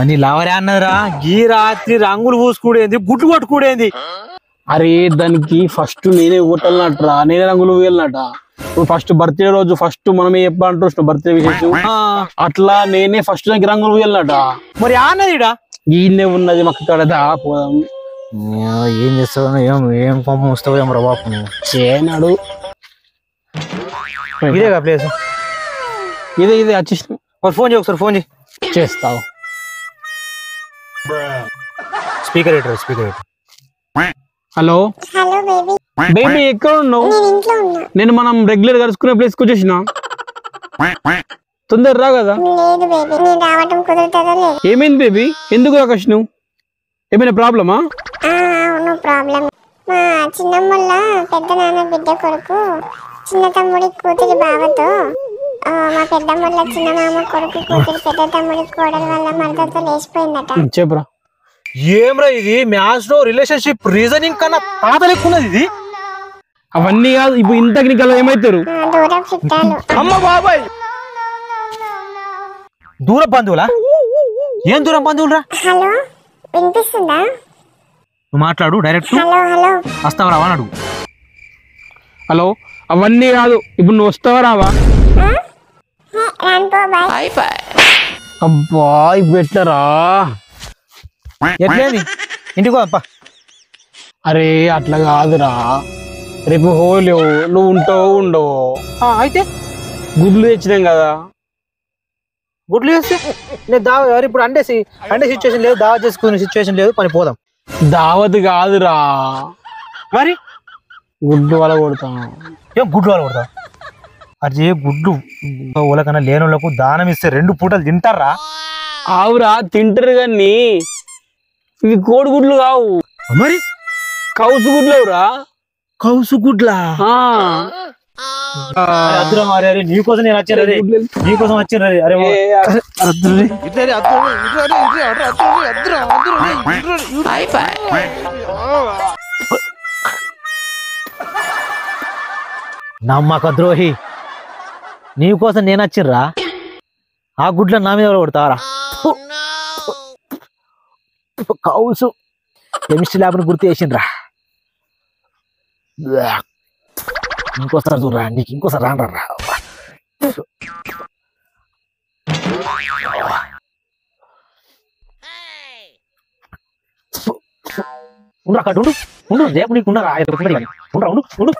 నీ లవరే అన్నదిరా గీ రాత్రి రంగులు పూసుకుడేంది గుడ్లు కొట్టుకుడేంది. అరే దానికి ఫస్ట్ నేనే కొట్టాలన్నట్రా, నేనే రంగులు వేయాలన్నట. ఇప్పుడు ఫస్ట్ బర్త్డే రోజు ఫస్ట్ మనమే చెప్పాలంటున్నాం బర్త్డే విషయం, అట్లా నేనే ఫస్ట్ దానికి రంగులు వేయాలన్నట. మరి అన్నదిడా ఈయనే ఉన్నది మక్క కడదా పోదాం. ఏం చేస్తావు ఏం పంప వస్తావు ఏం రా బాపు నువ్వు చేయనాడు. ఇదేగా ప్లేస్, ఇదే వచ్చేసిన. మరి ఫోన్ చేయి ఒకసారి, ఫోన్ చేయి. చేస్తావు. స్పీకర్ ఎట్రా, స్పీకర్ ఎట్రా. Hello hello baby. బేబీ ఎక్కడ ఉన్నావు? నేను ఇంట్లో ఉన్నా. నేను మనం రెగ్యులర్ కలుసుకునే ప్లేస్ కి వచ్చేసిన. తొందర రా కదా. లేదు బేబీ, నేను రావటం కుదురుతుందో లేదు. ఏమైంది బేబీ, ఎందుకు రాకష్ నువ్వు? ఏమైనా ప్రాబ్లమా? అవును ప్రాబ్లం. మా చిన్నమ్మల పెద్ద నాన్న బిడ్డ కొడుకు చిన్న తమ్ముడి కూతురి బావతో, మా పెద్దమ్మల చిన్న మామ కొడుకు కూతురి పెద్ద తమ్ముడి కోడల వల్ల మరదతో లేచిపోయిందట. చెప్పరా. ఏమ్రా ఇది మ్యాథ్స్ లో రిలేషన్షిప్ రీజనింగ్ కన్నా తాత లెక్కున్నది ఇది. అవన్నీ కాదు, ఇప్పుడు ఇంత టెక్నికల్ ఏమైతారు? దూరం చుట్టాలు. అమ్మ బాబాయ్, దూర బంధువులా? ఏం దూరం బంధువులరా? హలో వినిపిస్తుందా? నువ్వు మాట్లాడు డైరెక్ట్. హలో హలో వస్తావా రావా అని అడుగు. హలో, అవన్నీ కాదు, ఇప్పుడు నువ్వు వస్తావా రావా? రానుపో బాయ్. అబ్బా ఇప్పుడు ఎట్లరా? ఎట్లేది ఇంటికి పోప్ప. అరే అట్లా కాదురా, రేపు హోలీ, నువ్వు ఉంటావు ఉండవు. అయితే గుడ్లు తెచ్చినాం కదా. గుడ్లు వేస్తే నేను దావ ఇప్పుడు అంటే సిచ్యువేషన్ లేదు, దావా చేసుకునే సిచ్యువేషన్ లేదు, పని పోదాం. దావత్ కాదురా, మరి గుడ్లు వల కొడతాం. ఏం గుడ్లు వాళ్ళు కొడతావు? అది గుడ్లు వాళ్ళకన్నా లేని వాళ్ళకు దానం ఇస్తే 2 పూటలు తింటారా? ఆవురా తింటారు కానీ ఇవి కోడిగుడ్లు కావు, మరి కౌసు గుడ్లు అవురా. కౌసు గుడ్లా? అద్దురా మరి, అరే నీకోసం నేను వచ్చాను, అరే నీకోసం వచ్చాను. అరే నమ్మక ద్రోహి, నీకోసం నేను వచ్చిర్రా, ఆ గుడ్ల నా మీద కొడతారా? కౌసు కెమిస్ట్రీ ల్యాబ్ని గుర్తు చేసిండ్రా. ఇంకోసారి చూడరా, నీకు ఇంకోసారి రానరా. ఉండు అక్కడ ఉండు, రేపు నీకు ఉండరా? ఉండు.